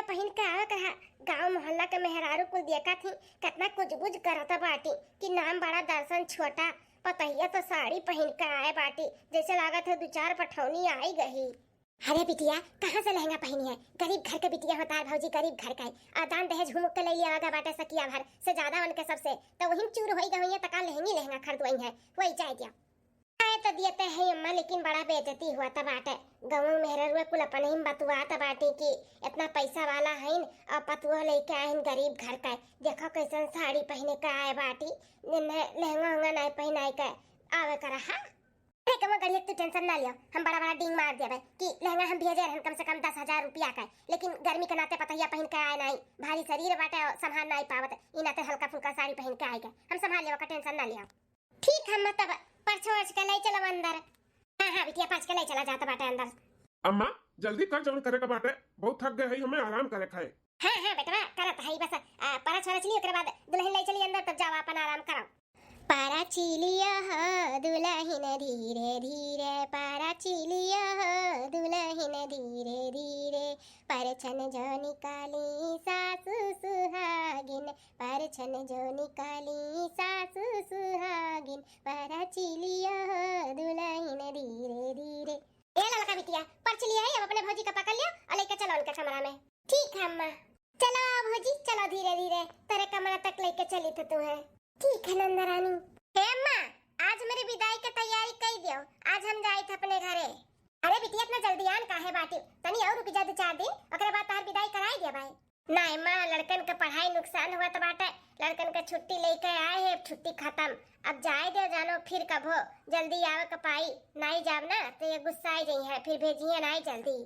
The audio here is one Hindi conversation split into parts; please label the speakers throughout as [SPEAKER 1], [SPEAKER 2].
[SPEAKER 1] लहंगा पहन के आवे कहा। गांव मोहल्ला के मेहरारू कुल देखा थी कितना कुछ बुझ करता बाटी कि नाम बड़ा दर्शन छोटा। पतैया तो साड़ी पहन के आए बाटी, जैसे लागत है 2-4 पठौनी आई गई। अरे बिटिया कहाँ से लहंगा पहनी है? गरीब घर के बिटिया होता है भौजी, गरीब घर का है। दान दहेज घूम के ले लिया आगा बाटे सकिया भर से ज्यादा उनके सबसे तो वही चूर होई गई है। तका लहंगी लहंगा खरीदवाई है वही चाह दिया आए तो दियते है अम्मा, लेकिन बड़ा बेइज्जती हुआ था बाटे। गाँव मेहरुआ कुल अपन ही बतुआ था बाटे कि इतना पैसा वाला है और पतुआ लेके आए गरीब घर का। देखो कैसन साड़ी पहने का आए बाटी, लहंगा उंगा नहीं पहनाए का आवे करा। हाँ कम गड़िया तू टेंशन ना लियो, हम बड़ा बड़ा डिंग मार देबे कि लहंगा हम भेजे रहन कम से कम 10,000 रुपया का, लेकिन गर्मी के नाते पतैया पहन के आए नहीं, भारी शरीर बाटे संभाल नहीं पावत, इ नाते हल्का फुल्का साड़ी पहन के आएगा। हम संभाल लेवा का टेंशन ना लियो। ठीक हम तब परछोच के ले चलो अंदर। हां बिटिया 5 के ले चला जाता बाटे अंदर।
[SPEAKER 2] अम्मा जल्दी कर, जौन करे का बाटे, बहुत थक गए हई, हमें आराम करे खाए।
[SPEAKER 1] हां बेटवा करत हई बस परछोच ली, ओकरे बाद दुल्हन ले चली अंदर, तब जाओ अपन आराम करो। पारा चिलिया दुल्हन धीरे धीरे, पारा चिलिया दुल्हन धीरे धीरे, परछन जो निकाली सासु सुहागिन, परछन जो निकाली सासु सुहागिन, पारा चिलिया दुल्हन धीरे धीरे। ए ललका बिटिया पर्ची लिया है, अब अपने भौजी का पकड़ लियो और लेके चलो उनके कमरा में। ठीक है अम्मा। चलो भौजी चलो धीरे धीरे, तेरे कमरा तक लेके चली थी तू है। ठीक है नंदा रानी। हे अम्मा आज मेरी विदाई की तैयारी कर दियो, आज हम जाए थे अपने घरे। अरे बिटिया इतना जल्दी आन काहे बाटी, तनी और रुक जा 2-4 दिन, ओकरे बाद तार विदाई कराई दिया भाई। नहीं मां लड़कन के पढ़ाई नुकसान हुआ तो बाटे, लड़कन के छुट्टी लेके आए है, छुट्टी खत्म, अब जाए दे जानो फिर कब हो, जल्दी आवे के पाई नहीं जाब ना तो ये गुस्सा आई गई है, फिर भेजिए नहीं जल्दी।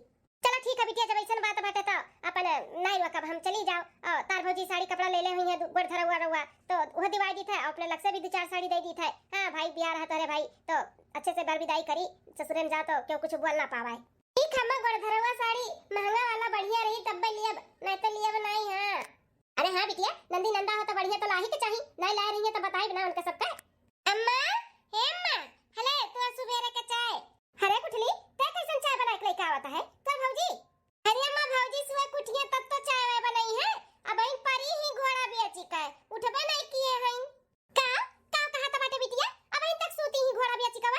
[SPEAKER 1] चलो ठीक है बिटिया, जब ऐसा बात बाटे तो अपन नहीं रुका, हम चली जाओ। तार भौजी साड़ी कपड़ा ले ले हुई है गोड़ धरा हुआ रहुआ तो वो दिवाई दी था, अपने लग से भी 2-4 साड़ी दे दी था। हां भाई बियाह है तोरे भाई तो अच्छे से बर विदाई करी, ससुरे में जा तो क्यों कुछ बोल ना पावाए। ठीक है गोड़ धरा हुआ साड़ी महंगा वाला बढ़िया रही तब लिया, नहीं तो लिया नहीं। हां अरे हां बिटिया नंदी नंदा हो तो बढ़िया तो लाही के चाहिए, नहीं ला रही है तो बताई बना उनका सबका। अम्मा हे अम्मा हले तू सुबेरे के चाय हरे कुठली ते कैसन चाय बना के लेके आवत है तो भौजी। अरे अम्मा भौजी सुबह कुठिए तब तो चाय वाय बनाई है, अब इन परी ही घोड़ा बेची का उठबे नहीं किए हैं का कहा तो बाटे बिटिया, अब इन तक सोती ही घोड़ा बेची का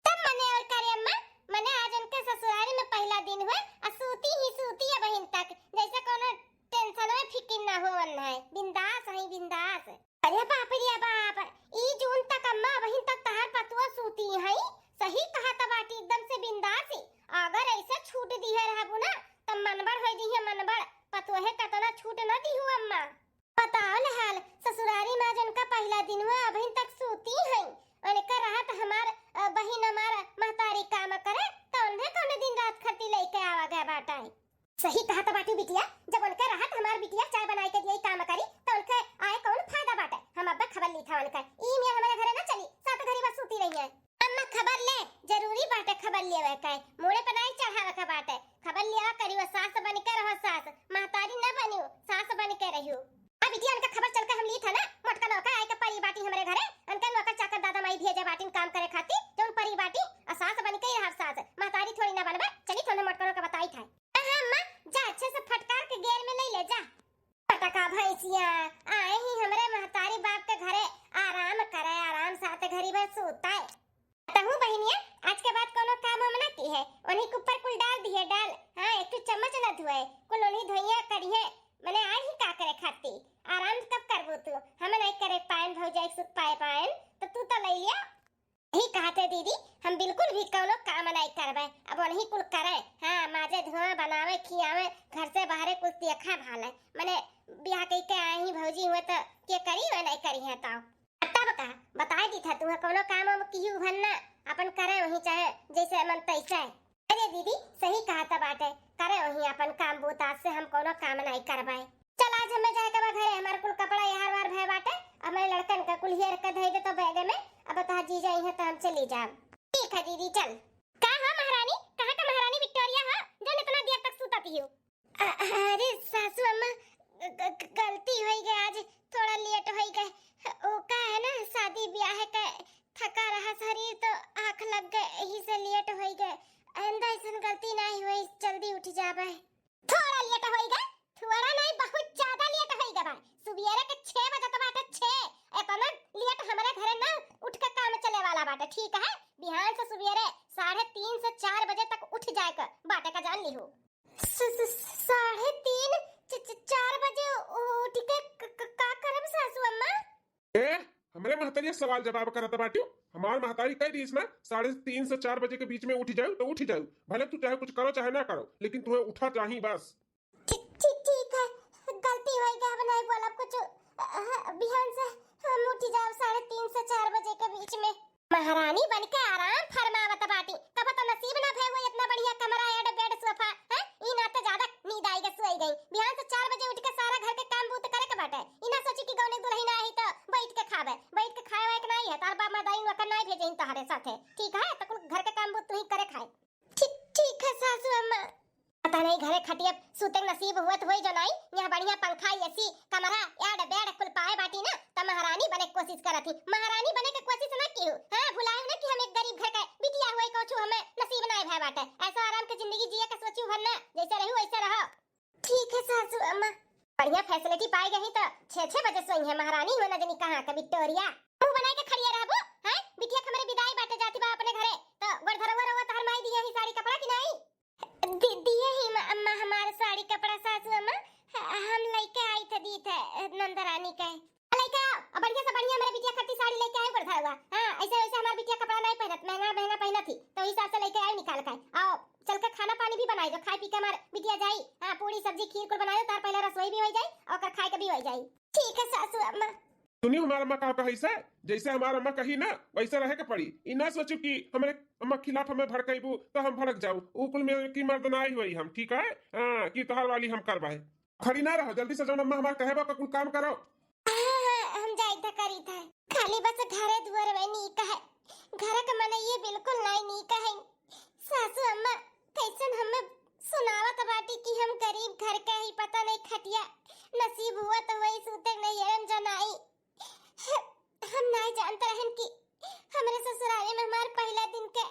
[SPEAKER 1] तब मने और करे अम्मा, मने आज उनके ससुराल में पहला दिन हुआ और सोती है बहन तक, जैसे कोनो टेंशन में फिकिर ना हो वन है, बिंदास है बिंदास। अरे बाप रे बाप ई जून तक अम्मा बहन तक तहार पतुआ सोती है, सही कहा तो बाटी एकदम से बिंदास ही। अगर ऐसे छूट दी है रहबू ना तब मनबड़ हो दी है, मनबड़ पतुआ है कतना छूट ना दी हूं अम्मा। बताओ ले हाल ससुरारी में जन का पहला दिन हुआ अभी तक सोती है, उनका रात हमार बहन हमार महतारी काम करे तो उन्हें कौन दिन रात खती लेके आवा गया बाटा है। सही कहा तो बाटी बिटिया, जब उनके रात हमार बिटिया चाय बनाई के दिए काम करी तो उनके आए कौन फायदा बाटे। हम अब खबर ली था उनका ई में हमारे घरे ना चली, सात घड़ी बस सोती रही है। अम्मा खबर ले जरूरी बाटे, खबर लेवे का मोड़े पर नहीं चढ़ावे का बाटे, खबर लिया करियो, सास बन के रहो, सास महतारी ना बनियो, सास बन के रहियो। अब बिटिया उनका खबर चल के हम ली था ना, मोटका नौका आए के परी बाटी हमारे घरे, उनका नौका चाकर दादा माई भेजे बाटी काम करे खाती जोन परी बाटी और सास बन के रह, सास महतारी थोड़ी ना बनबे। चली थोने मोटका नौका बताई था। हां अम्मा जा अच्छे से फटकार के गेर में ले ले जा। पटका भैंसिया आए ही हमारे महतारी बाप के घरे आराम करे, आराम साथ घरी में सोता है। तहु बहनिया आज के बाद कोनो काम हम ना की है, उन्हीं के ऊपर कुल डाल दिए डाल। हां एक तो चम्मच ना धोए कुल उन्हीं धोइया करिए, मने आज ही का करे खाती आराम कब करबो तू, हम नहीं करे पाएन भौजाई सुख पाए पाएन तो तू तो ले लिया। ही कहते दीदी हम बिल्कुल भी कोनो काम नहीं करबे, अब उन्हीं कुल करे। हां माजे धोए बनावे खियावे घर से बाहर कुल देखा भाले, मने ब्याह कई के आई ही भौजी हुए तो के करी वे नहीं करी है ताऊ तब का बता दी था तू कोनो काम हम कियू भन्ना अपन करे वही चाहे जैसे मन तैसे। अरे दीदी सही कहा था बाटे, करे वही अपन काम बूता से हम कोनो काम नहीं करबाई। चल आज हमें जाए के घरे, हमार कुल कपड़ा यार वार भय बाटे, अब मैं लड़कन का कुल हेर के धई दे तो बैग में, अब ता जी जाई है तो हम चली जाब। ठीक है दीदी चल। का हो महारानी, कहां का महारानी विक्टोरिया हो जो इतना देर तक सुतती हो? अरे सासू अम्मा गलती हो गई, आज थोड़ा लेट हो गए, ओ का है ना शादी ब्याह का थका रहा शरीर तो आंख लग गए, यही से लेट हो गए। आइंदा ऐसी गलती नहीं हुई, जल्दी उठ जाबे। थोड़ा लेट हो गए,
[SPEAKER 2] महतरिया सवाल जवाब करत बाटियो। हमार महतारी कह रही ना 3:30 से 4 बजे के बीच में उठ जाओ तो उठ जाओ, भले तू चाहे कुछ करो चाहे ना करो, लेकिन तुम्हें उठा चाहिए बस।
[SPEAKER 1] ठीक है, गलती हो गई, अब नहीं बोला कुछ। बिहान से हम उठ जाओ 3:30 से 4 बजे के बीच में। महारानी बनके आराम फरमावत बाटी, कब तो नसीब ना भे हो इतना बढ़िया कमरा है, बेड सोफा है, ई ना तो ज्यादा नींद आई गई, सोई गई। बिहान से 4 बजे उठ के सारा घर के काम बूत करे के बाटे, ई ना सोची कि गौने दुल्हन आई तो बैठ के खावे, बैठ के खाए वाए के नहीं है, तार बाप मदाई नौकर नहीं भेजे तोहरे साथे, ठीक है? तो कुल घर के काम बूत तू ही करे खाए। ठीक है सासू अम्मा। पता नहीं घरे खटिया सूते नसीब हुआ तो होई जो नहीं, यहाँ बढ़िया पंखा एसी कमरा याड बेड कुल पाए बाटी ना, त महारानी बने के कोशिश करत थी। महारानी बने के कोशिश ना की हां, भुलाए ना कि हम एक गरीब घर के बिटिया होई कहू हमें नसीब नहीं भय बाटे, ऐसा आराम के जिंदगी जिए के सोचू भर ना, जैसे रहू वैसे रहो। ठीक है सासू अम्मा। बढ़िया फैसिलिटी पाई गई तो 6-6 बजे सोई है महारानी, हो ना जनी कहां का विक्टोरिया मुंह बनाए के खड़िया रहबो हैं। बिटिया के मेरे विदाई बाटे जाती बा अपने घरे, तो गोड़ धरवा रवा तार माई दिया ही साड़ी कपड़ा कि नहीं दिए ही अम्मा हमारे साड़ी कपड़ा सासू अम्मा, हम लेके आई थे दी थे नंदरानी के लेके आओ। अब बढ़िया से बढ़िया मेरे बिटिया खट्टी साड़ी लेके आई बढ़ा हुआ। हां ऐसे वैसे हमारी बिटिया कपड़ा नहीं पहनत, महंगा महंगा पहनत थी, तो इस हिसाब से लेके आई निकाल के। आओ चल के खाना पानी भी बनाई जो, खाई पी के हमार बिटिया जाई। हां पूरी सब्जी खीर को बनायो, तार पहले रसोई भी हो जाई और कर खाए के भी हो जाई। ठीक है सासू अम्मा।
[SPEAKER 2] सुनियो हमारा अम्मा का कही से, जैसे हमारा अम्मा कही ना वैसे रहे के पड़ी। ई ना सोचू कि हमारे अम्मा खिलाफ हमें भड़काइबू तो हम भड़क जाऊ, ऊ कुल में की मर्दनाई हुई हम, ठीक है? हां की तोहार वाली हम करबाए, खड़ी ना रहो, जल्दी से जौन अम्मा हमार कहेबा का कुल काम करो।
[SPEAKER 1] हम जाई त करी था, खाली बस घरे दुआर में नी का है, घर के मने ये बिल्कुल नहीं नी का है। सासू अम्मा कैसन हमें सुनावत बाटी कि हम गरीब घर के ही, पता नहीं खटिया नसीब हुआ तो वही सूते नहीं है जनाई। हम नहीं जानते रहन कि हमारे ससुराल में हमारे पहला दिन के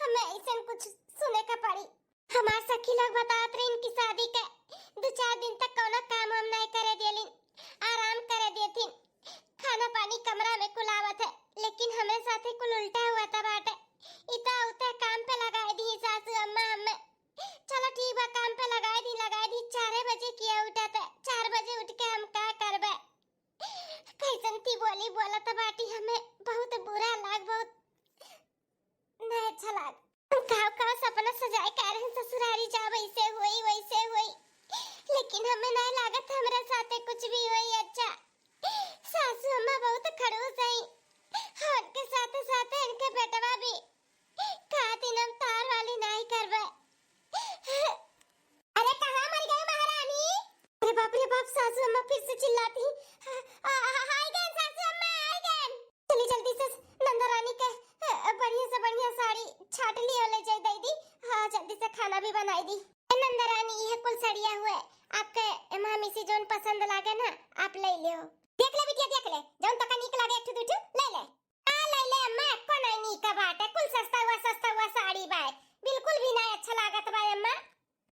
[SPEAKER 1] हमें ऐसा कुछ सुने का पड़ी। हमार सखी लोग बतात रहे इनकी शादी के 2-4 दिन तक कोनो काम हम नहीं करे देलिन, आराम करे देथिन, खाना पानी कमरा में कुलावत है, लेकिन हमें साथे कुल उल्टा हुआ था बाटे। इता उता काम पे लगाए दी सासू अम्मा हमें। चलो ठीक बा काम पे लगाए दी 4 बजे किया उठा था, 4 बजे उठ के हम का करबे। कैसन थी बोली बोला तो बाटी हमें बहुत बुरा लाग, बहुत नहीं अच्छा लाग। गाँव सपना सजाए कह रहे ससुरारी जा वैसे हुई, लेकिन हमें नहीं लागत हमारे साथे कुछ भी हुई। अच्छा सासू अम्मा बहुत खड़ूस है, उनके साथे साथे इनके बेटवा भी खाती नम तार वाली नहीं करवे। अरे कहाँ मर गई महारानी? अरे बाप सासू अम्मा फिर से चिल्लाती। हाय गन सासू अम्मा हाय गन, चली जल्दी से नंदरानी के बढ़िया से बढ़िया साड़ी छाट ली और ले जाई दे दी। हाँ जल्दी से खाना भी बनाई दी। नंदरानी ये कुल सड़िया हुए आपके मामी से जोन पसंद लागे ना आप ले लियो। देख ले बिटिया देख ले, जोन तक नीक लागे एक दुठू ले ले। ले ले अम्मा, को नहीं नीक बाटे, कुल सस्ता हुआ साड़ी बाय, बिल्कुल भी नहीं अच्छा लागत बा अम्मा।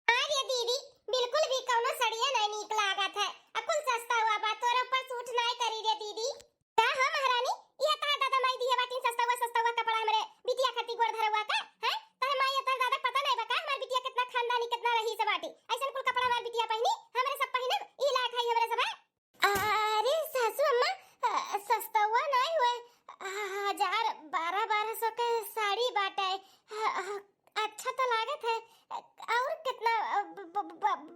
[SPEAKER 1] अरे दीदी बिल्कुल भी कोनो सड़िया नहीं नीक लागत है, कुल सस्ता हुआ बा, तोरे ऊपर सूट नहीं करी रे दीदी। का हो महारानी ये ता दादा माई दिए बाटी सस्ता हुआ कपड़ा हमरे बिटिया खाती गोड़ धरवा का है? तार माई तार दादा पता नहीं बा का हमार बिटिया कितना खानदानी कितना रही से बाटी, ऐसन कुल कपड़ा हमार बिटिया पहनी हमरे सब पहनब ई लायक है हमरे सब है। अरे सासू अम्मा सस्ता हुआ नहीं हुए, 1200 के साड़ी बाटे, अच्छा तो लागत है, और कितना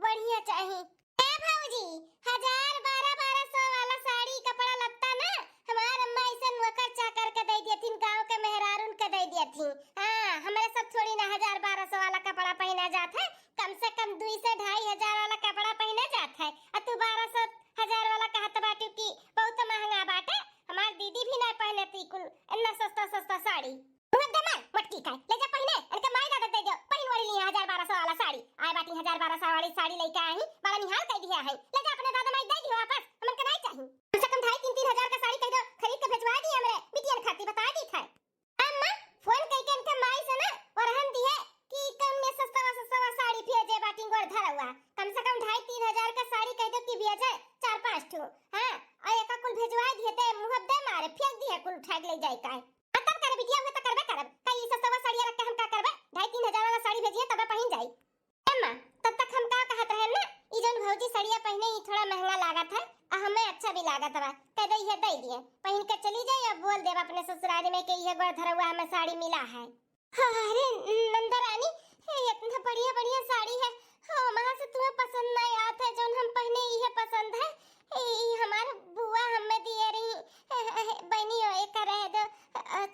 [SPEAKER 1] बढ़िया चाहिए। ए भाऊजी 1200 वाला साड़ी कपड़ा लगता ना हमार अम्मा ऐसे नौकर चाकर के दे देथिन, गांव के मेहरारून के दे देथिन। हां हमरे सब छोड़ी ना 1200 वाला कपड़ा पहना जात है, कम से कम 2 से 2.5 वाला कपड़ा पहना जात है, और तू 1200 वाला कहत बाटू की बहुत महंगा बाटे। हमार दीदी भी नहीं पहनती कुल इतना सस्ता साड़ी। मटकी का ले जा पहने, इनके माई दादा दे दो पहन वाली ली 1200 वाला साड़ी, आए बाटी 1200 वाली साड़ी लेके आई, बड़ा निहाल कह दिया है, ले जा अपने दादा माई दे दियो वापस, हमन के नहीं चाहिए। कम से कम 2.5-3 हजार का साड़ी कह दो खरीद के भेजवा दी हमरे बिटिया खाती, बता दी था अम्मा फोन कह के इनके माई से ना और हम दिए कि कम में सस्ता साड़ी भेजे बाटी गोड़ धरा हुआ, कम से कम 2.5-3 हजार का साड़ी कह दो कि भेजे 4-5 ठो। हां और एक कुल भेजवा दिए ते मुंह दे मारे फेंक दिए कुल उठा के ले जाई का तब करे बिटिया हुए तो करबे करब, कई सस्ता साड़ी रख के हम का करबे, 2.5-3 हजार वाला साड़ी भेजिए तब पहन जाई। अम्मा तब तक हम का कहत रहे ना ई जन भौजी सड़िया पहने ही थोड़ा महंगा लागत है और हमें अच्छा भी लागत है। कह दे ये दे दिए पहन के चली जाए और बोल देब अपने ससुराल में कि ये गोड़ धरवा हमें साड़ी मिला है। अरे नंदा रानी इतना बढ़िया बढ़िया साड़ी है वहाँ से तुम्हें पसंद नहीं आता है जो हम पहने ये पसंद है हमारे बुआ हमें दिए रही बनी हो एक रह दो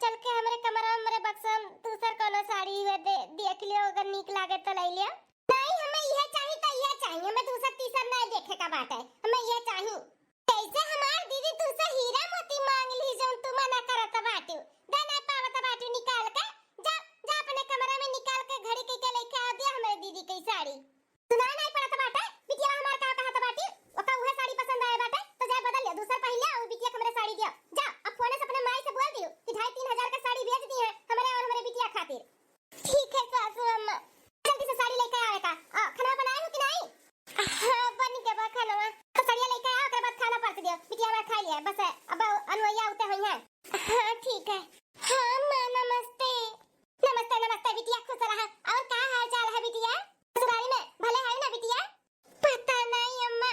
[SPEAKER 1] चल के हमारे कमरा में मेरे बक्सा दूसर कोनो साड़ी है देख लियो अगर नीक लागे तो ले लियो। नहीं हमें यह चाहिए तो यह चाहिए हमें दूसरा तीसरा नहीं देखे का बात है हमें यह चाहिए। कैसे हमार दीदी तुझसे हीरा मोती मांग ली जो तुम मना करत बाटू दे नहीं पावत बाटू निकाल के जा जा अपने कमरा में निकाल के घड़ी के लेके आ दिया हमारे दीदी की साड़ी सुना नहीं पड़त बाटे बिटिया हमार का कहत बाटी ओका उहे साड़ी पसंद आए बाटे तो जा बदल ले दूसर पहन ले और बिटिया हमरे साड़ी दिया जा अब फोन से अपने माई से बोल दियो कि 2.5-3 का साड़ी भेज दी है हमारे और हमारे बिटिया खातिर। ठीक है सासू अम्मा जल्दी से साड़ी लेके आवे का खाना बनाए हो कि नहीं? हां बन के बा खाना तो साड़ी लेके आओ ओकर बाद खाना परस दियो बिटिया हमरा खा लिया बस अब अनवैया उते होई है। हां ठीक है। हां मां नमस्ते नमस्ते नमस्ते बिटिया खुश रहा और का हाल चाल है बिटिया ससुराली में भले है ना बिटिया? पता नहीं अम्मा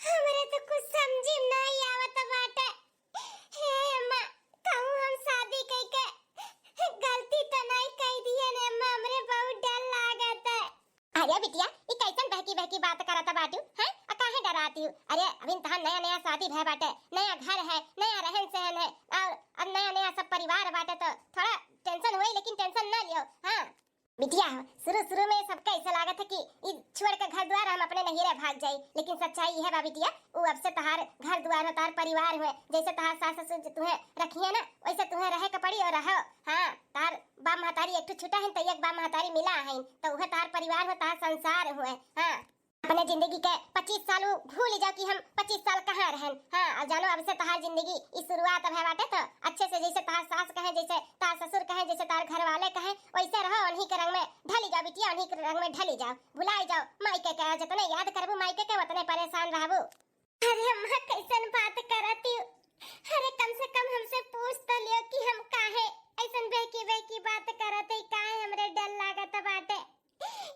[SPEAKER 1] हमरे तो कुछ समझ नहीं आवत बाटे हे अम्मा कहूं हम शादी कई के गलती तो नहीं कई दिए ने अम्मा हमरे बहुत डर लागत है। अरे बिटिया ई कैसन बहकी बहकी बात करत बाटू हैं काहे डराती हो? अरे अभी तहां नया नया शादी भय बाटे नया घर है नया रहन सहन है और अब नया नया सब परिवार बाटे तो थोड़ा टेंशन होई लेकिन टेंशन ना लियो। हां बिटिया शुरू में सबका ऐसा लागत है कि छोड़ के घर द्वार हम अपने नहीरे भाग जाए लेकिन सच्चाई है बा बिटिया वो अब से तहार घर द्वार तार परिवार हुए जैसे तहार सास ससुर तुम्हें रखिए ना वैसे तुम्हें रहे के पड़ी और रहो। हाँ तार बाप महतारी एक छुटा है तो एक बाप महतारी मिला है तो वह तार परिवार हो तार संसार हुए। हाँ अपने जिंदगी के 25 साल भूल जाओ कि हम 25 साल कहाँ रहन। हाँ अब जानो अब से तहार जिंदगी इस शुरुआत है बाटे तो अच्छे से जैसे तार सास कहे जैसे तार ससुर कहे जैसे तार घर वाले कहे वैसे रहो उन्हीं के रंग में ढली जाओ बिटिया उन्हीं के रंग में ढली जाओ भुलाई जाओ मायके के जितने याद करबू मायके के उतने परेशान रहबू। अरे अम्मा कैसन बात करती हो? अरे कम से कम हमसे पूछ तो लियो कि हम काहे ऐसन बहकी बहकी बात करते काहे हमरे डर लागत बाटे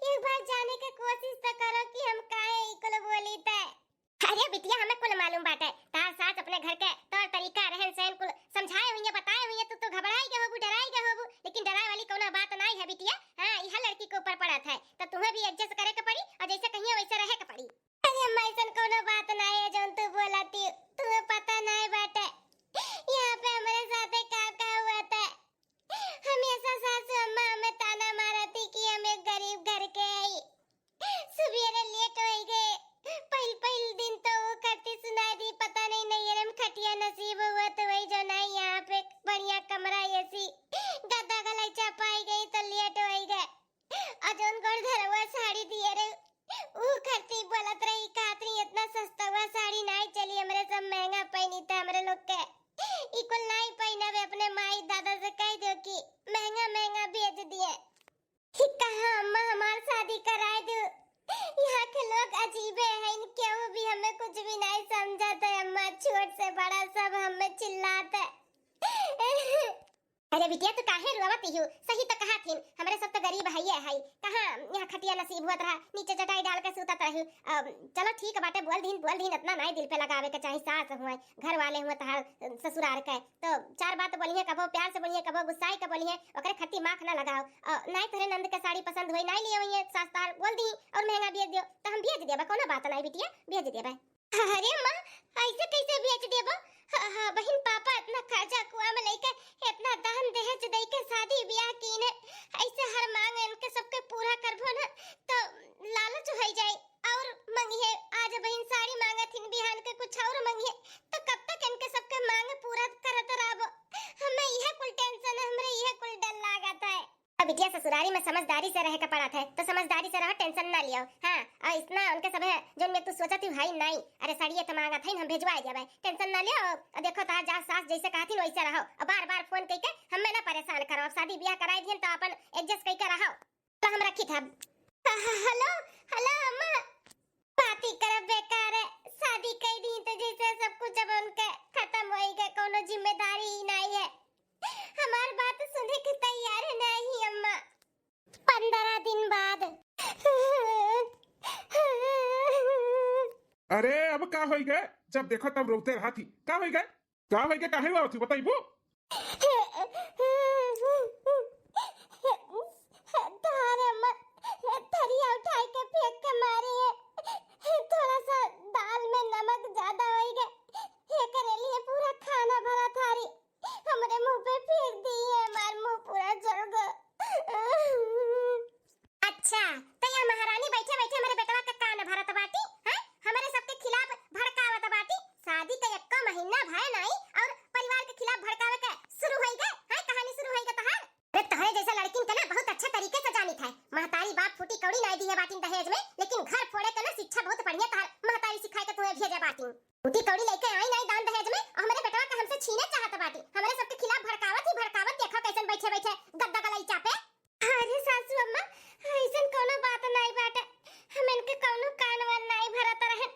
[SPEAKER 1] एक बार जाने की कोशिश तो करो कि हम काहे इकुल बोली थे। अरे बिटिया हमें कुल मालूम बाटे तार सास अपने घर के तौर तरीका रहन सहन कुल समझाए हुई है बताए हुई है तो घबराई के होबू डराई के होबू लेकिन डराए वाली कोनो बात नहीं है बिटिया। हां यह लड़की के ऊपर पड़त है तो तुम्हें भी एडजस्ट करे के पड़ी और जैसे कहिए वैसे रहे के पड़ी। अरे अम्मा ऐसन कोनो बात नहीं है जोन तू बोलती तुम्हें पता नहीं बाटे यहां पे हमारे साथ का हुआ था हमेशा सासू अम्मा हमें ताना मारती कि हम एक गरीब घर के आई सुबेरे लेट हो गए पहल दिन तो वो करती सुनाई दी पता नहीं नैयरम खटिया नसीब हुआ तो वही जो नहीं यहाँ पे बढ़िया कमरा एसी गद्दा गलाइचा पाई गई तो लेट हो गए अजोन गोड़ धरवा साड़ी दिए रे वो करती बोलत रही कातरी इतना सस्ता हुआ साड़ी नहीं चली हमरे सब महंगा पहनी था हमरे लोग के इकुल नहीं पहना वे अपने माई दादा से कह दो कि महंगा भेज दिए कहाँ अम्मा हमार शादी कराए दो यहाँ के लोग अजीबे हैं क्यों भी हमें कुछ भी नहीं समझाते अम्मा छोट से बड़ा सब हमें चिल्लाते। अरे बिटिया तू काहे रोवती हो? सही तो कहा थी हमरे सब तो गरीब है कहाँ यहाँ खटिया नसीब हुआ रहा नीचे चटाई डाल के सूतत रहू। चलो ठीक बाटे बोल दिन इतना नहीं दिल पे लगावे के चाहे सास हुए घर वाले हुए तहार ससुराल के तो चार बात बोलिए कबो प्यार से बोलिए कबो गुस्साई के बोलिए ओकरे खट्टी माख ना लगाओ नहीं तोरे नंद के साड़ी पसंद हुई नहीं लिए हुई सास तार बोल दी और महंगा भेज दियो तो हम भेज देबा कोनो बात नहीं बिटिया भेज देबा। अरे मां ऐसे कैसे भेज देबा? हाँ बहन पापा इतना खर्चा कुआ में लेके इतना दान दहेज दे के शादी ब्याह कीने ऐसे हर मांग इनके सबके पूरा करबो ना तो लालच हो जाए और मंगिए आज बहन साड़ी मांगा थी बिहान के कुछ और मंगिए तो कब तक इनके सबके मांग पूरा करत रहबो हमें यह कुल टेंशन हमरे यह कुल डर लागत है। बिटिया ससुरारी में समझदारी से रह के पड़ा था तो समझदारी से रहो टेंशन ना लियो। हाँ और इतना उनके सब है जो मैं तू सोचती भाई नहीं अरे साड़ी तो मांगा था हम भेजवाए देबे टेंशन ना लियो। देखो तार जा सास जैसे कहती वैसे रहो और बार फोन करके हमें ना परेशान करो शादी ब्याह कराई दिए तो अपन एडजस्ट करके रहो तो हम रखी था। हेलो अम्मा बाती कर बेकार है शादी कर दी तो जैसे सब कुछ अब उनके खत्म हो गए कोनो जिम्मेदारी ही नहीं है हमार बात सुनने के तैयार नहीं अम्मा। 15 दिन बाद
[SPEAKER 2] अरे अब का होई गए, जब देखो तब रोते रहा थी। का होई गए, का होई गए, काहे हुआ थी बताइबो।
[SPEAKER 1] तुम्हारे अम्मा थरिया उठाई के फेंक के मारी है। थोड़ा सा दाल में नमक ज्यादा हो गया, ये करे लिए पूरा खाना भरा थारी हमारे मुंह पे फेंक दी है। हमारा मुंह पूरा जल गया। अच्छा तो यहाँ महारानी बैठे बैठे हमारे बेटवा का कान भरत बाटी है, हमारे सबके खिलाफ भड़कावत बाटी। शादी का एक महीना भय नहीं और परिवार के खिलाफ भड़कावे के शुरू होई गए है। कहानी शुरू होई गई तहार। रे तोहरे जैसा लड़किन के ना बहुत अच्छे तरीके से जानी था। महतारी बाप फूटी कौड़ी नहीं दी है बाटिन दहेज में, लेकिन घर फोड़े के ना शिक्षा बहुत बढ़िया तहार महतारी सिखाए के तुम्हें भेजे बाटिन। फूटी कौड़ी लेके आई नहीं दान दहेज में और हमारे बेटवा का हमसे छीने चाहत बाटी। हमारे सबके खिलाफ भड़कावत ही भड़कावत। देखो कैसन बैठे बैठे गद्दा गलईचा पे। अरे सासू अम्मा ऐसन कोनो बात नहीं बाटे, हम इनके कोनो कानवन नहीं भरत रहे।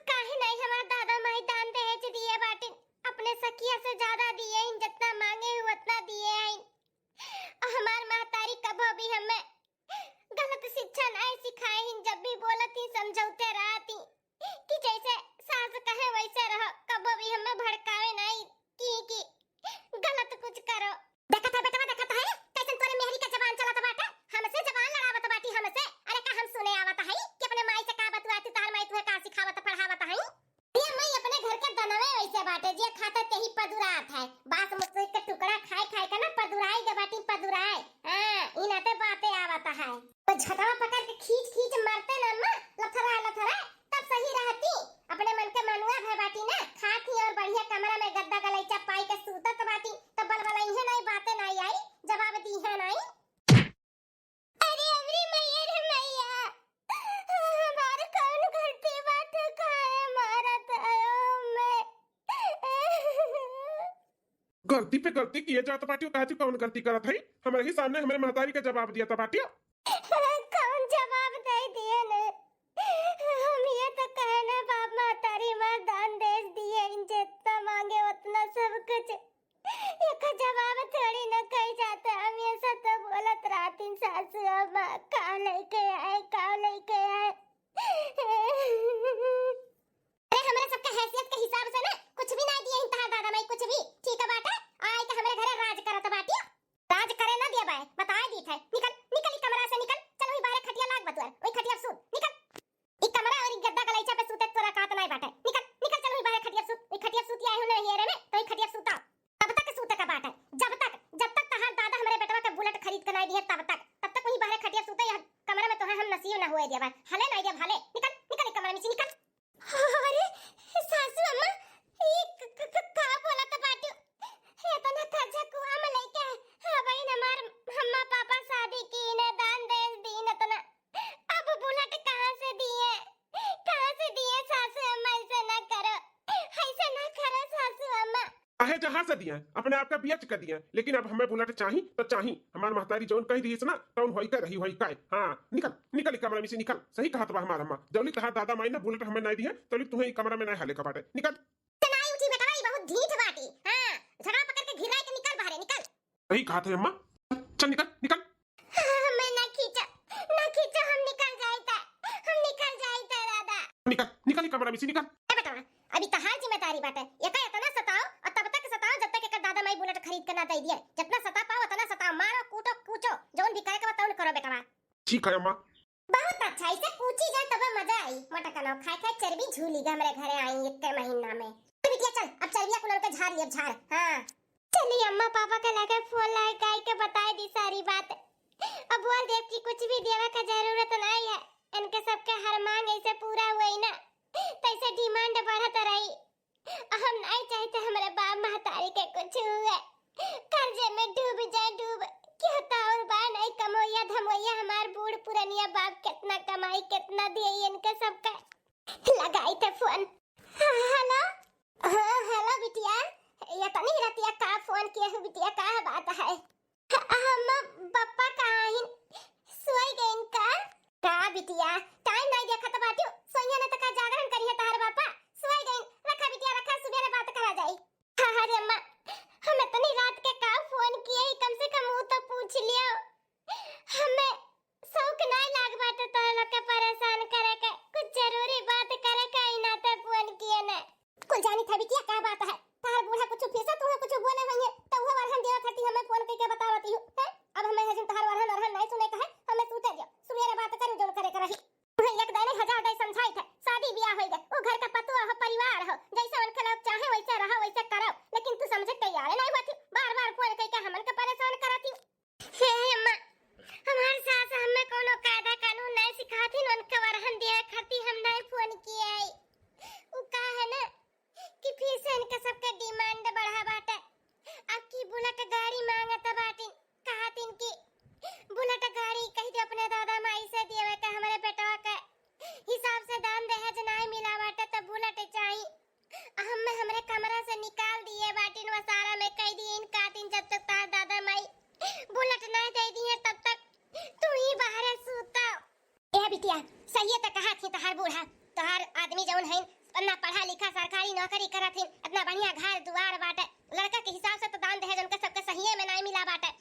[SPEAKER 1] काहे नहीं हमार दादा माई दान दहेज दिए बाटिन, अपने सखिया से ज्यादा दिए इन, जितना मांगे हो उतना दिए हैं। हमार महतारी कभी भी हमें गलत शिक्षा नहीं सिखाई। जब भी बोलती समझौते रहती कि जैसे सास कहे वैसे रहो, कभी भी हमें भड़कावे नहीं कि गलत कुछ करो। देखा था बेटा, देखा था कैसन तोरे मेहरी का जबान चलत बाटे, हमसे जबान लड़ावत बाटी हमसे। अरे का हम सुने आवत है कि अपने माई से का बतवाती, तार माई तुहे का सिखावत पढ़ावत है। ये मैं अपने घर के दनवे वैसे बाटे, जे खाता तेही पदुरात है। बास मुस्से के टुकड़ा खाए खाए के ना पदुराई के बाटी पदुराए। हां इनाते बातें आवत है। तो झटवा पकड़ के खींच खींच मारते ना अम्मा, लथरा लथरा तब सही रहती। अपने मन के मनुआ भय बाटी ना खाती और बढ़िया कमरा में गद्दा गलईचा पाई के सूतत बाटी। तब बलबलई है नहीं, बातें नहीं आई, जवाब दी है नहीं। अरे अमरी मैया रे मैया, हमारे कौन गलती बात खाए मारत आयो मैं।
[SPEAKER 2] गलती पे गलती किए जात बाटी, कहा कौन गलती करत है। हमारे ही सामने हमारे महतारी का जवाब दिया था बाटी।
[SPEAKER 1] कौन जवाब दे दिए ने, हम ये तो कहने बाप महतारी मां दान देश दिए, इन जितना मांगे उतना सब कुछ। एक जवाब थोड़ी न कही जाता। हम ये सब तो बोलत रहती सासू अम्मा, का लेके आए का लेके आए। अरे हमारे सबके हैसियत के हिसाब से ना कुछ भी ना दिए इन तहार दादा माई, कुछ भी। ठीक है बाटा, आए तो हमारे घरे राज करत बाटी। राज करे ना दिया बाय, बताए दी थे। निकल निकल ई कमरा से निकल, चल वही बाहर खटिया लाग बतुआ, वही खटिया सूत। निकल ई कमरा और ई गद्दा गलईचा पे सूते तोरा कात नहीं बाटे। निकल निकल चल वही बाहर खटिया सूत, वही खटिया सूत आए हो ना हेरे में, तो वही खटिया सूता। तब तक सूते का बाटे, जब तक तहार दादा हमारे बेटवा के बुलेट खरीद के नहीं दिए तब तक वही बाहर खटिया सूते। या कमरा में तो हम नसीब ना हुए दिया बा, हले नहीं दिया भले। निकल निकल ई कमरा में से निकल। अरे सासू अम्मा ई का बोलत बाटू, इतना खर्चा कुआ में लेके भाई हमार अम्मा पापा शादी की ने दान देश दी न तना, अब बुलेट कहां से दिए सासू अम्मा। ऐसे ना करो सासू अम्मा।
[SPEAKER 2] आहे जहां से दिया अपने आप का बेच कर दिया, लेकिन अब हमें बुलेट चाही तो चाही। हमार महतारी जोन कही रही ना तौन होई का रही होई का। हां निकल निकल ई कमरा में से निकल। सही कहा था हमार अम्मा, जौली तहार दादा माई ना बुलेट हमें नहीं दिए, तौली तुम्हें ई कमरा में नहीं हाले का बाटे। निकल
[SPEAKER 1] तनाई उठी बेटा, ई बहुत ढीठ बाटी। हां झगड़ा पकड़ के घिराए के निकल बाहर निकल।
[SPEAKER 2] सही कहा था अम्मा, चल निकल निकल।
[SPEAKER 1] मैं ना खींचा हम निकल जाईता दादा।
[SPEAKER 2] निकल निकल ई कमरा में से निकल।
[SPEAKER 1] ए बेटा अभी तहार जिम्मेदारी बाटे, एका इतना सताओ और तब तक सताओ जब तक एकर दादा माई बुलेट खरीद के ना दे दिए। जितना सता पाओ उतना सताओ, मारो कूटो कूचो, जोन भी करे के बताओ करो बेटा।
[SPEAKER 2] ठीक है अम्मा।
[SPEAKER 1] बहुत अच्छा, इसे पूछी जाए तब मजा आई। मोटा कनो खाए खाए चर्बी झूली गा हमारे घरे आई एक महीना में। बिटिया चल अब चर्बिया कुलर के झाड़ लिया झाड़। हां चलिए अम्मा पापा के लगे फोन लाए गाय के बताए दी सारी बात। अब बोल देव की कुछ भी देवा का जरूरत नहीं है, इनके सबके हर मांग ऐसे पूरा हुई ना तैसे डिमांड बढ़त रही। हम नहीं चाहते हमारे बाप महतारी के कुछ हुए, कर्जे में डूब जाए डूब। क्यों ताउर बा नहीं कमोया धमोया, हमार बूढ़ पुरनिया बाप कितना कमाई कितना दिए इनके सबका। लगाई थे फोन। हेलो हेलो बिटिया, ये तो नहीं रहती का फोन किए हो बिटिया, का बात है? हम पापा कहाँ हैं? सोई गए इनका का बिटिया? टाइम नहीं देखा तो बाटियो, सोइया ने तो का जागरण करी है तार बापा। सोई गए, रखा बिटिया रखा, सुबह रे बात करा जाई। अरे अम्मा हम इतनी रात के का फोन किए ही, कम से कम वो तो पूछ लियो। हमें शौक नहीं लाग बाटे तो लोग के परेशान करे के, कुछ जरूरी बात करे के घर का पतुआ हो, परिवार हो, जैसा उनके लोग चाहे वैसे रहो, वैसे करो, लेकिन तू समझे तैयार नहीं होती, बार-बार फोन करके हमन के परेशान करती। हे अम्मा, हमार सास हमें कोनो कायदा कानून नहीं सिखाती, उनके वरहन दिए खाती हम नहीं फोन किए। उ का है ना कि फिर से इनके सबके डिमांड बढ़ा बाटे। अब की बुलेट गाड़ी मांगत बाटिन, कहतिन की बुलेट गाड़ी कह दे अपने दादा माई से दिए के हमारे बेटवा के हिसाब से दान दहेज नहीं मिला बाटे तो बुलेट चाहिए। हमें हमरे कमरा से निकाल दिए बाटिन, वसारा में कह दिए इन काटिन जब तक तार दादा माई बुलेट नहीं दे दिए तब तक तू ही बाहर सूता। ए बिटिया सही है तो कहा थी तहार बूढ़ा, तहार आदमी जौन है ना पढ़ा लिखा सरकारी नौकरी करत हिन, इतना बढ़िया घर दुआर बाटे, लड़का के हिसाब से तो दान दहेज उनके सबके सही में नहीं मिला बाटे।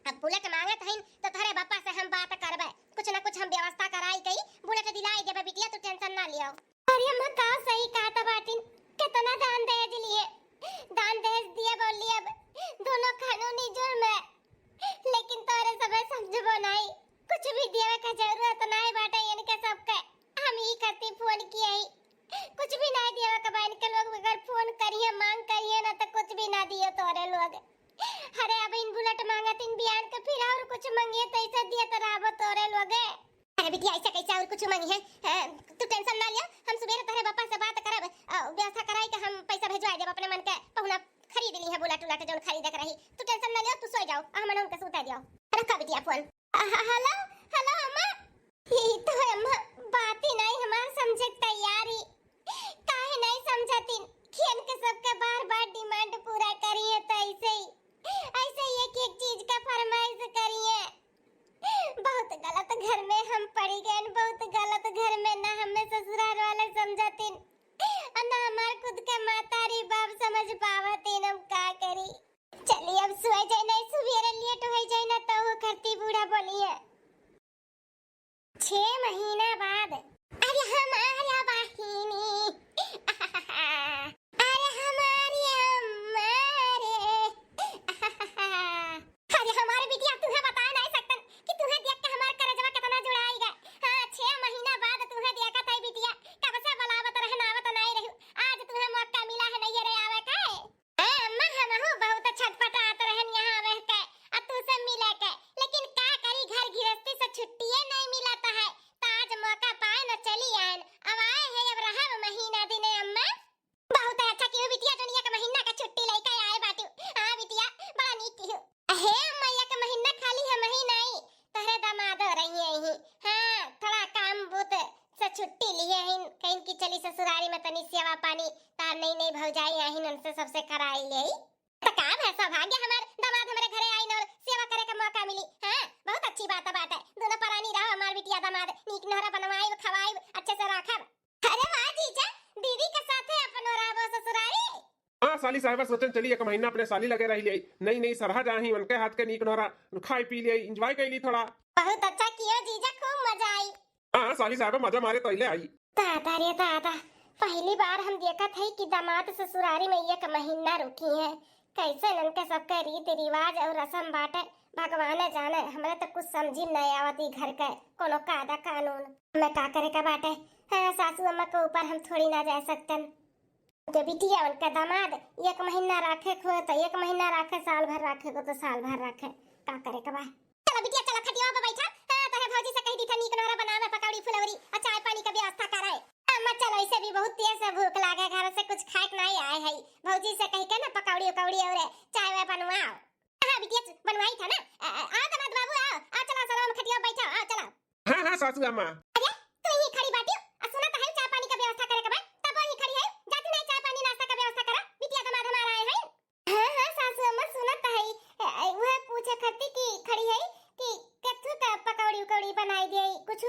[SPEAKER 1] अब बुलेट मांगत हईन तो थारे बापा से हम बात करबे, कुछ ना कुछ हम व्यवस्था कराई कई बुलेट दिलाई देबे बिटिया, तू टेंशन ना लियो। अरे अम्मा का सही कहता बाटिन, कितना दान दहेज लिए, दान दहेज दिए बोली अब दोनों कानूनी जुर्म है, लेकिन तोरे सबे समझबो नहीं, कुछ भी देवे का जरूरत नहीं बाटे इनके सबके, हम ही करती फोन किए ही, कुछ भी नहीं देवे का बाइन के लोग अगर फोन करिए मांग करिए ना तो कुछ भी ना दियो तोरे लोग। अरे अब इन बुलेट मांगत इन बियान के फिर और कुछ मांगिए तो ऐसे दिए तो राबो तोरे लोगे। अरे बिटिया ऐसे कैसे और कुछ मांगी है, तू टेंशन ना लियो, हम सुबह तेरे पापा से बात करब, व्यवस्था कराई के हम पैसा भेजवा देब, अपने मन के पहुना खरीद ली है बुलेट उलेट जो खरीदे के रही, तू टेंशन ना लियो, तू सो जाओ, हम उनके सुता दियो। रखा बिटिया फोन। हेलो हेलो अम्मा, ये तो अम्मा बात ही नहीं हमार समझे तैयारी, काहे नहीं समझती कि इनके सबके बार-बार डिमांड पूरा करिए तो ऐसे ही एक चीज का फरमाइश करिए। बहुत गलत घर में हम पड़ी गए, बहुत गलत घर में, ना हमें ससुराल वाले समझतिन और ना हमार खुद के मातारी बाप समझ पावतिन, हम का करी। चलिए अब सोए जाए, नहीं सुबेरे लेट हो जाए ना तो वो करती बूढ़ा बोलिए। 6 महीना बाद अरे हमारा बहिनी अरे हमारी हमारे अरे हमारे बिटिया तुम्हें बता नहीं सकतन कि तुम्हें देख के हमार करजवा कितना जुड़ाएगा। हां 6 महीना बाद तुम्हें देखा था बिटिया, कब से बुलावत रहे नावत नहीं रही, आज तुम्हें मौका मिला है नहीं रे आवे का। हां अम्मा हम बहुत छटपटात रहन यहां आवे के अब तू से मिले के, लेकिन का करी घर गृहस्थी से छुट्टी नहीं मिलता है, तो आज मौका पाए न चली आए, अब आए हैं अब रहब महीना दिने अम्मा। बहुत अच्छा कियो बिटिया, दुनिया का महीना का छुट्टी लेके आए बाटू। हां बिटिया बड़ा नीक कियो। हे अम्मा एक महीना खाली हम ही नहीं तोहरे दामाद रही ही, हां थोड़ा काम बहुत से छुट्टी लिए हैं, कहीं की चली ससुरारी में तनी सेवा पानी तार नहीं भौजाई आहिन उनसे सबसे कराई ले, तो काम है सौभाग्य हमार दामाद हमारे घरे आई और सेवा करे का मौका मिली। हां बहुत अच्छी बात है, दोनों परानी रहो हमार बिटिया दामाद, नीक नहरा बनवाई खवाई अच्छे से रखब। अरे वाह जीजा, दीदी के साथ है अपन राबो ससुरारी।
[SPEAKER 2] हाँ साली साहबा सोचन चली एक महीना अपने साली लगे रही ले, नई नई सरहा जाही उनके हाथ के नीक नोरा खाई पी लिए, एंजॉय कर ली थोड़ा।
[SPEAKER 1] बहुत अच्छा किया जीजा, खूब मजा आई।
[SPEAKER 2] हाँ साली साहबा मजा मारे तो ले आई।
[SPEAKER 1] दादा रे दादा, पहली बार हम देखा थे कि दामाद ससुरारी में एक महीना रुकी है, कैसे उनके सबके रीति रिवाज और रस्म बाटे भगवान जाने, हमें तो कुछ समझी नहीं आवती घर के कोनो कायदा कानून, हमें का करे का बाटे। हाँ सासू अम्मा के ऊपर हम थोड़ी ना जा सकते, जो बिटिया उनका दामाद एक महीना रखे को तो एक महीना रखे, साल भर रखे को तो साल भर रखे, का करे का बा। चलो बिटिया चलो खटिया पे बैठा, हां तोहे भौजी से कह दी था नीक नोरा बनावे पकौड़ी फुलौरी और चाय पानी का व्यवस्था कराए। अम्मा चलो इसे भी बहुत तेज से भूख लागे, घर से कुछ खाए नहीं आए है, भौजी से कह के ना पकौड़ी उकौड़ी और चाय वे बनवाओ। हां बिटिया बनवाई था ना, आ दामाद बाबू आओ, आ चलो चलो हम खटिया बैठो, आ चलो।
[SPEAKER 2] हाँ हाँ सासू अम्मा।
[SPEAKER 1] अरे तू ही खड़ी बाटी, सुना तो है चाय पानी का व्यवस्था करे के बा, तब ही खड़ी है, जाती नहीं चाय पानी नाश्ता का व्यवस्था करा, बिटिया दामाद हमारा आए हैं। हां हां सासू अम्मा सुना तो है, वह पूछे करती कि खड़ी है कि कथु का पकौड़ी उकौड़ी बनाई दे, कुछ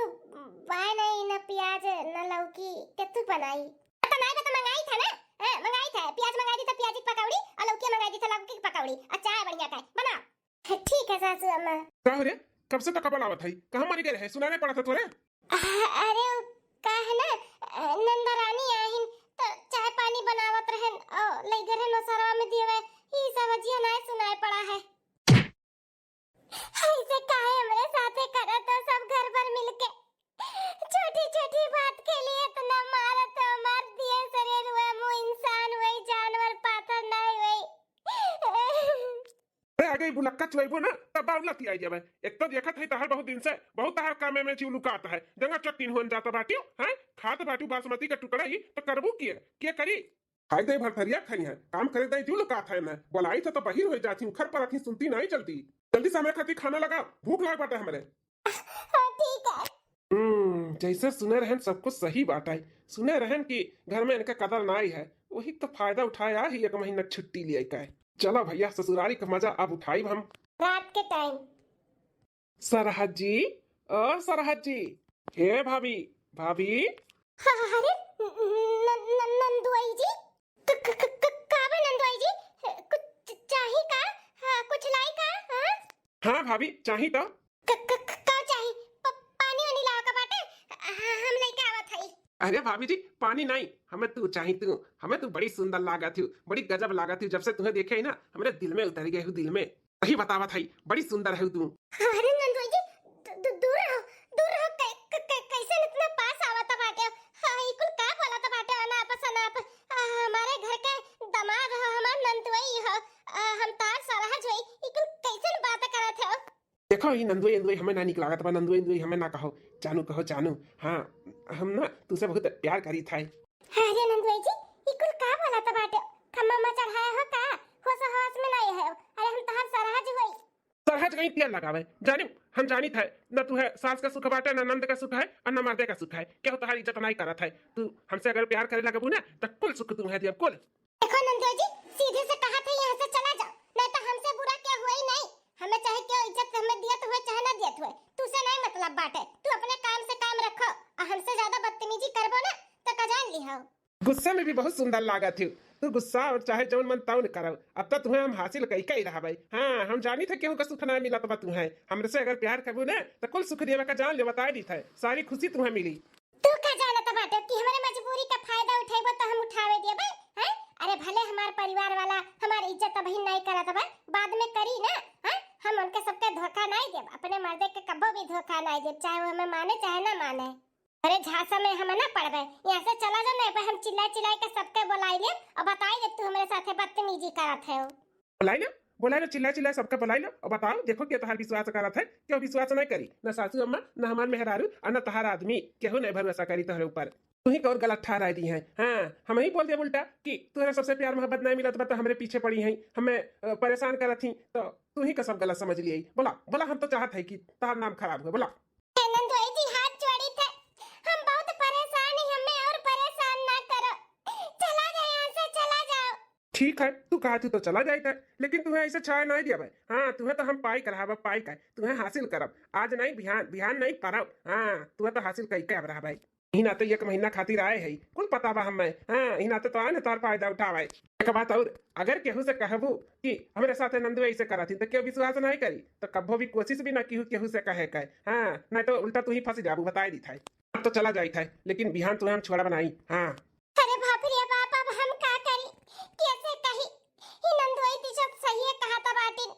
[SPEAKER 1] बाय नहीं न प्याज न लौकी, कथु बनाई तो नहीं तो मंगाई था ना। हां मंगाई था, प्याज मंगाई दी तो प्याज की पकौड़ी और लौकी मंगाई दी तो लौकी की पकौड़ी और चाय बढ़िया था बना। ठीक है सासू अम्मा।
[SPEAKER 2] का रे कब से तक बनावत है, कहां मर गए है, सुनाने पड़ा था तोरे।
[SPEAKER 1] अरे का है ना नंदा रानी आहिन तो चाय पानी बनावत रहन ओ लई गरे नो सरवा में दिए ई सब जिया नहीं सुनाई पड़ा है। ऐसे काहे हमरे साथे करत तो सब घर भर मिलके छोटी छोटी बात के लिए इतना मारत, मार
[SPEAKER 2] गई बुलक्का चुआइबो ना तब बाउलत आई जाबे। एक तो देखत है तहर बहुत दिन से बहुत तहर काम में जीव लुकाता है जंगा चट्टीन होन जाता बाटियो हैं खात बाटू बासमती का टुकड़ा ही तो करबू किए के करी खाई दे भरथरिया खाई है काम करे दे जीव लुकाता है ना बोलाई था तो बहिर हो जाती हूं खर पर रखी सुनती नहीं चलती जल्दी से हमें खाती खाना लगा भूख लाग बाटा हमारे।
[SPEAKER 1] ठीक है।
[SPEAKER 2] जैसे सुने रहन सब कुछ सही बात है सुने रहन कि घर में इनका कदर ना ही है वही तो फायदा उठाया ही एक महीना छुट्टी लिया का है। चलो भैया ससुरारी का मजा अब उठाई हम
[SPEAKER 1] रात के टाइम।
[SPEAKER 2] सरहद जी ओ सरहद जी हे भाभी भाभी
[SPEAKER 1] अरे नंदुआई जी काबे नंदुआई जी कुछ चाहिए का? कुछ लाई का?
[SPEAKER 2] हाँ भाभी चाहिए तो
[SPEAKER 1] का चाहिए? पानी वानी लाओ का बाटे हम लेके आवत हई।
[SPEAKER 2] अरे भाभी जी पानी नहीं हमें तू चाहिए तू हमें तू बड़ी सुंदर लागा थी बड़ी गजब लागा थी जब से तुम्हें देखे ही ना हमारे दिल में उतर गए दिल में सही बतावा था बड़ी सुंदर है तू।
[SPEAKER 1] अरे नंदुआई जी दूर रहो कैसे इतना पास आवत बाटे? ई कुल का बोलत बाटे? अनाप हमारे घर के दामाद हो हमार नंदुआई हो हम तार सलाह जोई ई कुल कैसे बात करत हो?
[SPEAKER 2] देखो ये नंदुई हमें ना निक लागत बा नंदुई हमें ना कहो जानू हाँ हम ना तुझसे बहुत प्यार करी था।
[SPEAKER 1] अरे नंदुई जी ई कुल का बोलत बाटे? खम्मा में चढ़ाए हो का? होश में नहीं है? अरे हम तहार सरहज होई।
[SPEAKER 2] सरहज कहीं तेल लगावे जानी हम जानी था न तू है सास का सुख बाटे न नंद का सुख है और न मर्दे का सुख है क्या हो तुम्हारी इज्जत नहीं करत है तू हमसे अगर प्यार करे लगबू ना तो कुल सुख तुम है दिया कुल।
[SPEAKER 1] देखो नंदुई जी सीधे से कहा था यहाँ से चला जाओ नहीं तो हमसे बुरा क्या हुआ ही नहीं। हमें चाहे क्यों इज्जत हमें दिया तो हुए चाहे ना दिया तो हुए तुझसे नहीं मतलब बात है। तू अपने काम से काम रखो और हमसे ज्यादा बदतमीजी करबो ना तो का जान लिहो।
[SPEAKER 2] गुस्सा में भी बहुत सुंदर लागा थी तू गुस्सा और चाहे जौन मन ताउन करो अब तक तुम्हें हम हासिल कई रहा भाई। हाँ हम जानी थे केहू का सुख ना मिला तो तुम्हें हमसे अगर प्यार करबू ना तो कुल सुख देवे का जान ले बता दी था सारी खुशी तुम्हें मिली।
[SPEAKER 1] तू का जानत बाटे कि हमारे मजबूरी का फायदा उठाइबो तो हम उठावे देबे हैं? अरे भले हमार परिवार वाला हमारी इज्जत अभी नहीं करत बा बाद में करी ना हैं? हम उनके सबके धोखा नहीं देब अपने मर्दे के कब्बो भी धोखा नहीं देब चाहे वो हमें माने चाहे ना माने। अरे झांसा में हम ना पड़ गए यहाँ से चला जाओ नहीं पर हम चिल्ला के सबके बुलाई ले और बताई दे तू हमारे साथे बदतमीजी करत है।
[SPEAKER 2] बोला ना चिल्ला सबका बुलाई लो और बताओ देखो क्या तुम्हारा विश्वास करत है क्यों विश्वास नहीं करी न सासू अम्मा न हमार मेहरारू और न तहार आदमी केहू नहीं भरोसा करी तुम्हारे ऊपर तू ही और गलत ठहरा दी है। हाँ हम ही बोल दिया उल्टा कि तुम्हारा सबसे प्यार मोहब्बत नहीं मिला तो हमारे पीछे पड़ी है हमें परेशान करत थी तो तू ही का सब गलत समझ लिए बोला हम तो चाहत है कि तुम्हारा नाम खराब हो बोला। ठीक है तू कहा तू तो चला जाता है लेकिन तुम्हें ऐसे छाया नहीं दिया भाई। हाँ तुम्हें तो हम पाई कराब पाई का तुम्हें हासिल करब आज नहीं बिहान नहीं करब। हाँ तुम्हें तो हासिल कई के रहा भाई ही ना तो एक महीना खातिर आए है कुल पता बा हमें। हाँ ही ना तो आए ना तार फायदा उठावे एक बात और अगर केहू से कहबू कि हमारे साथ नंदू ऐसे करा थी तो क्यों विश्वास नहीं करी तो कब्बो भी कोशिश भी ना केहू से कहे का। हाँ नहीं तो उल्टा तू ही फंस जाबू बताई दी था अब तो चला जाई था लेकिन बिहान तुम्हें हम छोड़ा बनाई। हाँ
[SPEAKER 1] अरे बाप रे बाप अब हम का करी कैसे कही ही नंदुई ती सब सही है कहा था बाटिन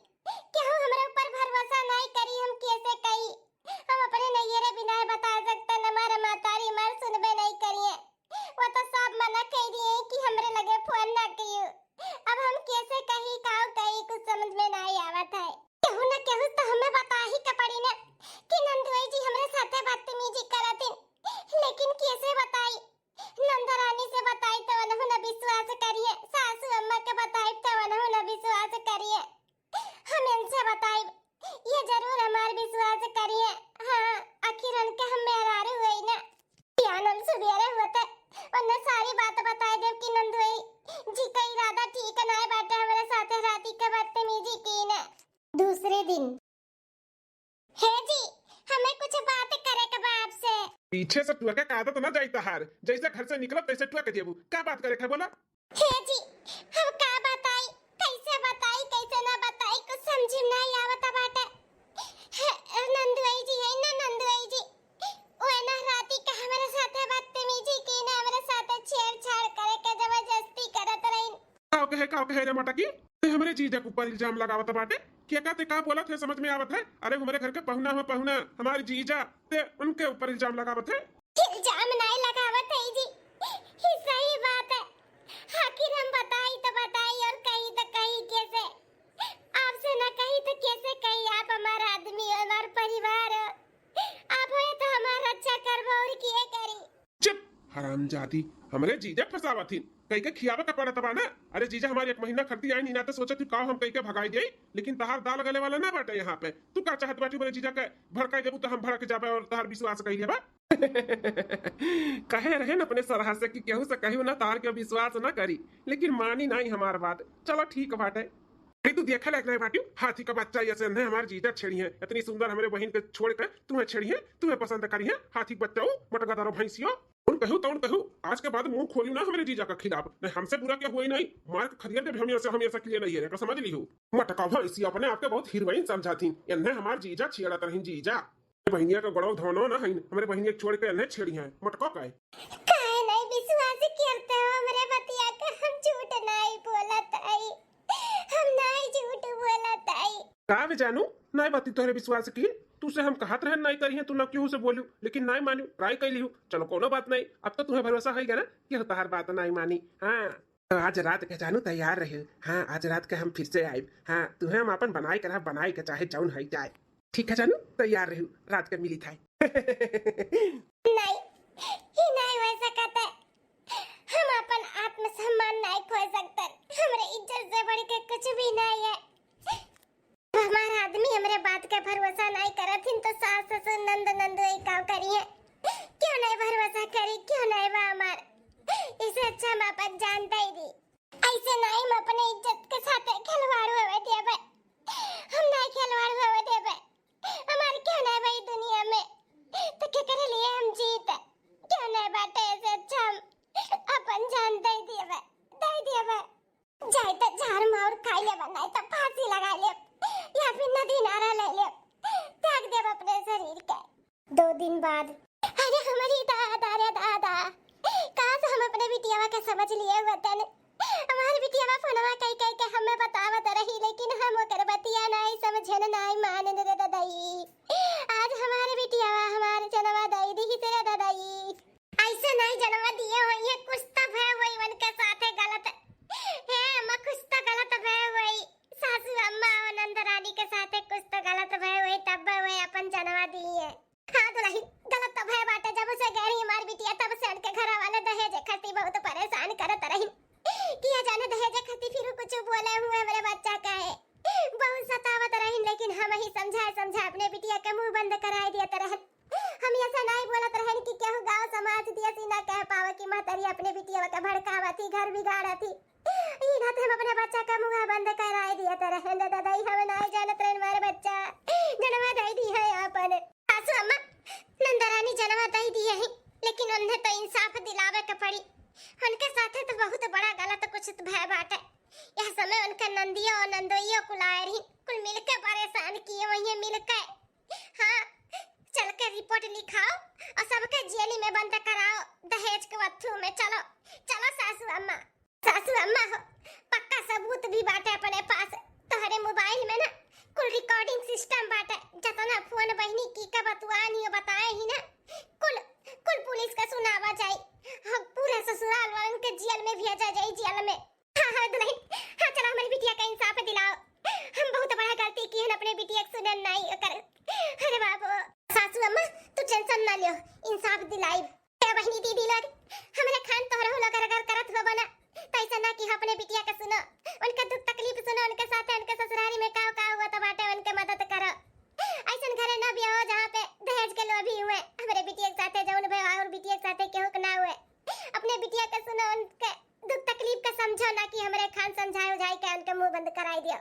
[SPEAKER 1] केहू हमरे ऊपर भरोसा नहीं करी हम कैसे कही हम अपने नैयरे बिना बता सकते न हमारा मातारी मार सुनबे नहीं करिए वो तो सब मना कह दिए कि हमरे लगे फोन ना करियो अब हम कैसे कही काऊ कही कुछ समझ में नहीं आवत है। केहू ना केहू तो हमें बता ही का पड़ी ना कि नंदुई जी हमरे साथे बदतमीजी करतिन लेकिन कैसे बताई नंदरानी से बताई तो वनहु न विश्वास करिए सासू अम्मा के बताई तो वनहु न विश्वास करिए हम इनसे बताई ये जरूर हमार विश्वास करिए। हाँ आखिर उनके हम मेहरारू हुई ना पियानम सुबेरे होते उन्हें सारी बात बताई देव कि नंदुई जी का इरादा ठीक नहीं बैठे हमारे साथे राती के बदतमीजी की ने। दूसरे दिन है जी हमें कुछ बात करे के बाप से
[SPEAKER 2] पीछे से टुआ का आदत ना जाई तहार जैसे घर से निकलो तैसे टुआ के देबू क्या बात करे बोला।
[SPEAKER 1] हे जी हम का बताई कैसे ना बताई कुछ समझ नहीं आवत बाटे। नंदुई जी है ना नंदुई जी वो ना राती का हमारे साथे बदतमीजी की ना हमारे साथे छेड़छाड़ करे के जबरदस्ती करत रही।
[SPEAKER 2] काव कहे रे मटकी ते हमरे जीजा के ऊपर इल्जाम लगावत बाटे क्या कहते का बोलत है समझ में आवत है। अरे हमारे घर के पहुना हमारे जीजा ते उनके ऊपर इल्जाम लगावत है।
[SPEAKER 1] इल्जाम नहीं लगावत है जी ही सही बात है आखिर हम बताई तो बताई और कही तो कही कैसे आपसे ना कही
[SPEAKER 2] हरामजादी हमरे जीजा फसावा थी कई के खियावे का पड़त बा ना। अरे जीजा हमारे 1 महीना खर्ची आई नहीं ना तो सोचा तू का हम कई के भगाई दे, लेकिन तहार दाल गले वाला ना बाटे यहाँ पे। तू का चाहत बाटी मेरे जीजा के भड़काई देबू तो हम भड़क जाबे और तहार विश्वास कइले बा। कहे रहे न अपने सरहा से कि केहू से कहू ना तार के विश्वास ना करी, लेकिन मानी नहीं हमार बात। चलो ठीक बाटे। अरे तू देखा लग रहा है बाटी, हाथी का बच्चा ऐसे नहीं हमारी जीजा छेड़ी है, इतनी सुंदर हमारे बहन के छोड़ कर तुम्हें छेड़ी है, तुम्हें पसंद करी है। हाथी का बच्चा मटका दारो भैंसियो कहू आज के बाद मुंह खोलियो ना हमारे जीजा का खिलाफ। नहीं हमसे बुरा क्या हुआ ही नहीं, मार के खरियर के हम ऐसा क्लियर नहीं है, समझ ली हो। मटका भैंसी अपने आपके बहुत हीरोइन समझा थी, इन्हें हमार जीजा छेड़ा तरह जीजा बहनिया का गड़ो धोनो ना है, हमारे बहनिया छोड़ के इन्हें छेड़ी है। मटका का
[SPEAKER 1] काहे नहीं विश्वास करते हो हमरे बतिया का? हम झूठ नहीं बोलत आई, हम नहीं झूठ बोलत आई।
[SPEAKER 2] का वे जानू नहीं बाती तोहरे विश्वास की, तू से हम कहत रहे नहीं करी है, तू न क्यों से बोलू, लेकिन नहीं मानू, ट्राई कर लियो। चलो कोनो बात नहीं, अब तो तुम्हें भरोसा है ना कि तोहार बात नहीं मानी। हाँ तो आज रात के जानू तैयार रहे। हाँ आज रात के हम फिर से आए। हाँ तुम्हें हम अपन बनाई के चाहे जौन है जाए, ठीक है जानू तैयार रहे, रात के मिली था।
[SPEAKER 1] नहीं ही नहीं हो सकता, हम अपन आत्मसम्मान नहीं खो सकते, हमरे इज्जत से बढ़ के कुछ भी नहीं है। हमारा आदमी हमरे बात के भरोसा नहीं करत हिन तो सास ससुर नंद नंदो एक काम करी है, क्यों नहीं भरोसा करी, क्यों नहीं बा हमार। इससे अच्छा हम अपन जानता ही दी, ऐसे नहीं हम अपने इज्जत के साथ खिलवाड़ होवे दिए बे, हम नहीं खिलवाड़ होवे दिए बे। हमारे क्यों नहीं भाई दुनिया में तो क्या करे लिए हम जीत, क्यों नहीं बाटे ऐसे अच्छा हम अपन जानता ही दिए बे, दे दिए बे। जाए तो झाड़ मार खाई ले, बनाए तो फांसी लगा ले, या फिर नदी नारा ले ले, त्याग दे अपने शरीर के। 2 दिन बाद अरे हमारी दादा रे दादा, काश हम अपने बिटियावा के समझ लिए वतन। हमारी बिटियावा फोनवा कई कई के हमें बतावत रही, लेकिन हम ओकर बतिया नहीं समझन नहीं मानन रे दादाई। आज हमारे बिटियावा हमारे जनवा दई दी तेरे दादाई, ऐसे नहीं जनवा दिए हो, ये कुछ तो भय हुई उनके साथ गलत है, अम्मा कुछ तो गलत भय हुई, सासू अम्मा और नंद रानी के साथ कुछ तो गलत भय हुई, तब वे अपन जनवा दी है। हाँ दुल्ही गलत तो भय बाटे, जब उसे गहरी हमारी बिटिया तब से उनके घर वाले दहेज खाती बहुत परेशान करत रही, किया जाने दहेज खाती फिर कुछ बोले हुए मेरे बच्चा का है, बहुत सतावत रही, लेकिन हम ही समझा अपने बिटिया के मुंह बंद कराए दिया तरह। हम ऐसा नहीं बोलत रहन कि केहू गांव समाज दिया सी ना कह पावे कि महतरी अपने बिटिया के भड़कावा थी, घर बिगाड़ा थी। ई ना हम अपने बच्चा का मुंह बंद कराए दिया तरह। दादाई हम नहीं जानत रहन हमारे बच्चा जनवा दई दी है अपन। सासू अम्मा नंदरानी जनवा दई दी है, लेकिन उन्हें तो इंसाफ दिलावे के पड़ी, उनके साथे तो बहुत बड़ा गलत कुछ भय बाटे। यह समय उनका नंदिया और नंदोइयो कुलाए रही, कुल मिलके परेशान किए, वही मिलके हाँ चल के रिपोर्ट लिखाओ और सबके जेल में बंद कराओ दहेज के वत्थू में। चलो चलो सासू अम्मा हो, पक्का सबूत भी बाटे अपने पास, तुम्हारे मोबाइल में ना कुल रिकॉर्डिंग सिस्टम बाटे, जतना फोन बहनी की का बतवानी हो बताए ही ना, कुल पुलिस का सुनावा जाए, हम पूरे ससुराल वालों के जेल में भेजा जाए, जेल में। हाँ दुल्हन, हाँ चलो हमारी बिटिया का इंसाफ दिलाओ, हम बहुत बड़ा गलती की है, अपने बिटिया को सुनन नहीं कर। अरे बाबू सासू अम्मा तू टेंशन ना लियो, इंसाफ दिलाई बहनी दीदी लोग हमरे खान तोहरा लोग अगर करत हो बना, पैसा ना कि अपने बिटिया का सुनो, उनका दुख तकलीफ सुनो, उनके साथ उनके ससुरारी में का हुआ तो बाटे उनके मदद करो। ऐसा घरे ना भी हो जहाँ पे दहेज के लोभी हुए, हमारे बिटिया के साथ जौन भई और बिटिया के साथ केहू ना हुए, अपने बिटिया का सुनो, उनके दुख तकलीफ का समझो, ना कि हमारे खान समझाए उझाए के उनके मुंह बंद कराई दियो।